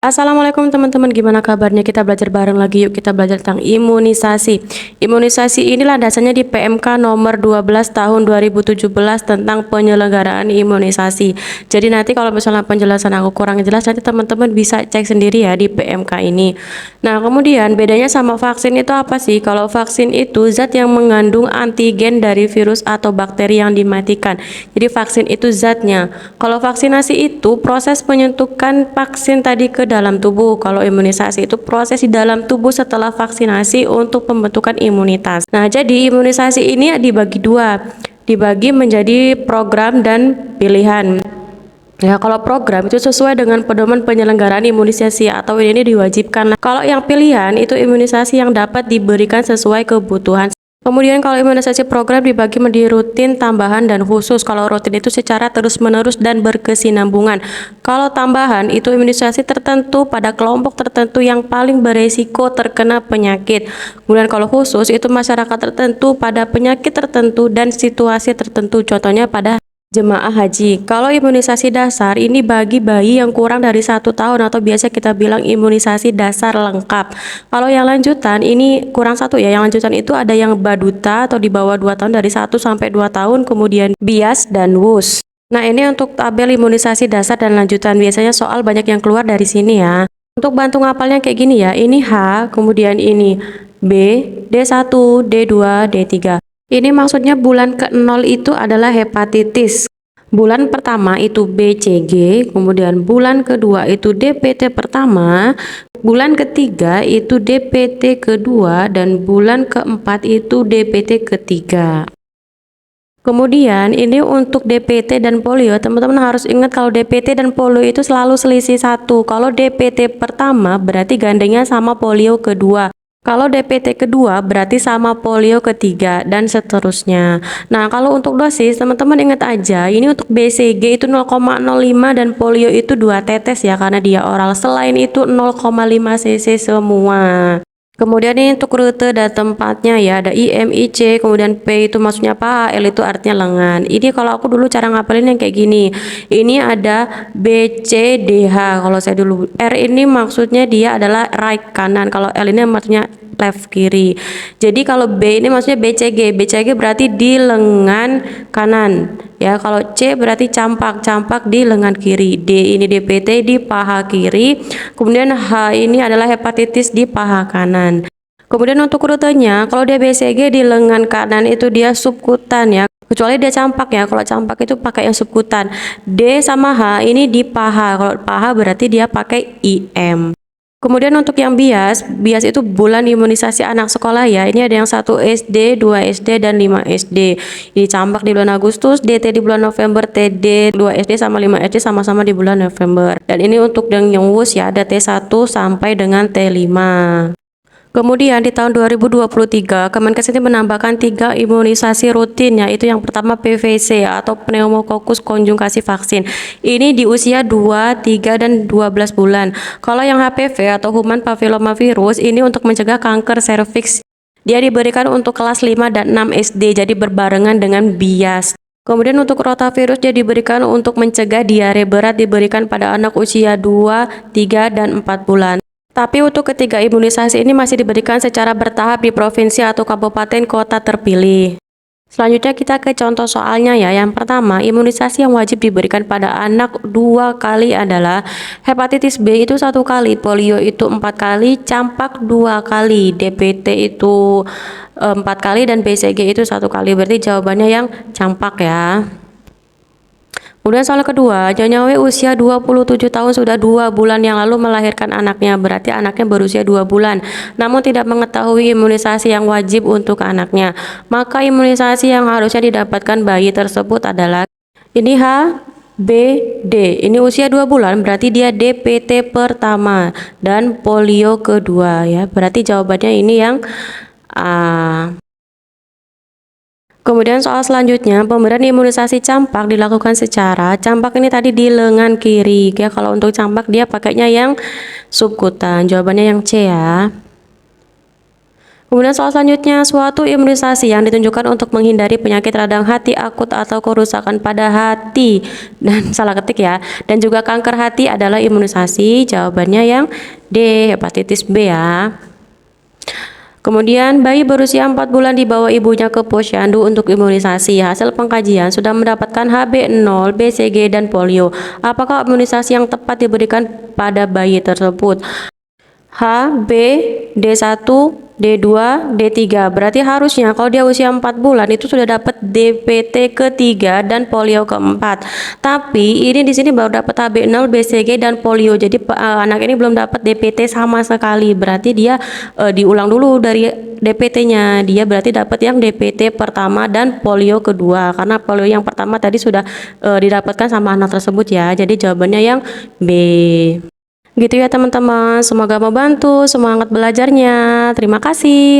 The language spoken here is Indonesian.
Assalamualaikum teman-teman, gimana kabarnya? Kita belajar bareng lagi yuk, kita belajar tentang imunisasi. Imunisasi ini landasannya di PMK nomor 12 tahun 2017 tentang penyelenggaraan imunisasi. Jadi nanti kalau misalnya penjelasan aku kurang jelas, nanti teman-teman bisa cek sendiri ya di PMK ini. Nah, kemudian bedanya sama vaksin itu apa sih? Kalau vaksin itu zat yang mengandung antigen dari virus atau bakteri yang dimatikan. Jadi vaksin itu zatnya. Kalau vaksinasi itu proses penyuntikan vaksin tadi ke dalam tubuh. Kalau imunisasi itu proses di dalam tubuh setelah vaksinasi untuk pembentukan imunitas. Nah, jadi imunisasi ini dibagi dua, dibagi menjadi program dan pilihan. Ya, kalau program itu sesuai dengan pedoman penyelenggaraan imunisasi atau ini diwajibkan. Kalau yang pilihan itu imunisasi yang dapat diberikan sesuai kebutuhan. Kemudian kalau imunisasi program dibagi menjadi rutin, tambahan, dan khusus. Kalau rutin itu secara terus-menerus dan berkesinambungan. Kalau tambahan itu imunisasi tertentu pada kelompok tertentu yang paling beresiko terkena penyakit. Kemudian kalau khusus itu masyarakat tertentu pada penyakit tertentu dan situasi tertentu. Contohnya pada jemaah haji. Kalau imunisasi dasar ini bagi bayi yang kurang dari 1 tahun atau biasa kita bilang imunisasi dasar lengkap. Kalau yang lanjutan ini kurang satu ya. Yang lanjutan itu ada yang baduta atau di bawah 2 tahun dari 1 sampai 2 tahun, kemudian bias dan wus. Nah, ini untuk tabel imunisasi dasar dan lanjutan. Biasanya soal banyak yang keluar dari sini ya. Untuk bantu ngapalnya kayak gini ya. Ini H, kemudian ini B, D1, D2, D3. Ini maksudnya bulan ke-0 itu adalah hepatitis. Bulan pertama itu BCG, kemudian bulan kedua itu DPT pertama, bulan ketiga itu DPT kedua, dan bulan keempat itu DPT ketiga. Kemudian ini untuk DPT dan polio, teman-teman harus ingat kalau DPT dan polio itu selalu selisih satu. Kalau DPT pertama berarti gandengnya sama polio kedua. Kalau DPT kedua berarti sama polio ketiga dan seterusnya. Nah, kalau untuk dosis teman-teman ingat aja, ini untuk BCG itu 0,05 dan polio itu 2 tetes ya karena dia oral. Selain itu 0,5 cc semua. Kemudian ini untuk rute dan tempatnya ya, ada IM, IC, kemudian P itu maksudnya apa, L itu artinya lengan. Ini kalau aku dulu cara ngapalin yang kayak gini. Ini ada B, C, D, H. Kalau saya dulu R ini maksudnya dia adalah right kanan, kalau L ini maksudnya left kiri. Jadi kalau B ini maksudnya BCG. BCG berarti di lengan kanan. Ya, kalau C berarti campak di lengan kiri. D ini DPT di paha kiri. Kemudian H ini adalah hepatitis di paha kanan. Kemudian untuk rutenya, kalau dia BCG di lengan kanan itu dia subkutan ya. Kecuali dia campak ya. Kalau campak itu pakai yang subkutan. D sama H ini di paha. Kalau paha berarti dia pakai IM. Kemudian untuk yang bias itu bulan imunisasi anak sekolah ya. Ini ada yang 1 SD, 2 SD, dan 5 SD. Ini campak di bulan Agustus, DT di bulan November, TD 2 SD sama 5 SD sama-sama di bulan November. Dan ini untuk yang WUS ya, ada T1 sampai dengan T5. Kemudian di tahun 2023, Kemenkes ini menambahkan 3 imunisasi rutin, yaitu yang pertama PVC atau pneumococcus conjugasi vaksin. Ini di usia 2, 3, dan 12 bulan. Kalau yang HPV atau human papillomavirus ini untuk mencegah kanker serviks. Dia diberikan untuk kelas 5 dan 6 SD, jadi berbarengan dengan bias. Kemudian untuk rotavirus dia diberikan untuk mencegah diare berat, diberikan pada anak usia 2, 3, dan 4 bulan. Tapi untuk ketiga imunisasi ini masih diberikan secara bertahap di provinsi atau kabupaten kota terpilih. Selanjutnya kita ke contoh soalnya ya. Yang pertama, imunisasi yang wajib diberikan pada anak 2 kali adalah hepatitis B itu 1 kali, polio itu 4 kali, campak 2 kali, DPT itu 4 kali, dan BCG itu 1 kali. Berarti jawabannya yang campak ya. Kemudian soal kedua, Nyonya W usia 27 tahun sudah 2 bulan yang lalu melahirkan anaknya, berarti anaknya berusia 2 bulan, namun tidak mengetahui imunisasi yang wajib untuk anaknya. Maka imunisasi yang harusnya didapatkan bayi tersebut adalah ini H, B, D. Ini usia 2 bulan, berarti dia DPT pertama dan polio kedua ya. Berarti jawabannya ini yang A. Kemudian soal selanjutnya, pemberian imunisasi campak dilakukan secara campak ini tadi di lengan kiri ya. Kalau untuk campak dia pakainya yang subkutan. Jawabannya yang C ya. Kemudian soal selanjutnya, suatu imunisasi yang ditunjukkan untuk menghindari penyakit radang hati akut atau kerusakan pada hati. Dan salah ketik ya. Dan juga kanker hati adalah imunisasi. Jawabannya yang D, hepatitis B ya. Kemudian bayi berusia 4 bulan dibawa ibunya ke posyandu untuk imunisasi. Hasil pengkajian sudah mendapatkan HB0, BCG, dan polio. Apakah imunisasi yang tepat diberikan pada bayi tersebut? H, B, D1, D2, D3. Berarti harusnya kalau dia usia 4 bulan itu sudah dapat DPT ketiga dan polio keempat. Tapi ini di sini baru dapat HB0, BCG, dan polio. Jadi anak ini belum dapat DPT sama sekali. Berarti dia diulang dulu dari DPT-nya. Dia berarti dapat yang DPT pertama dan polio kedua. Karena polio yang pertama tadi sudah didapatkan sama anak tersebut ya. Jadi jawabannya yang B. Gitu ya teman-teman, semoga membantu, semangat belajarnya. Terima kasih.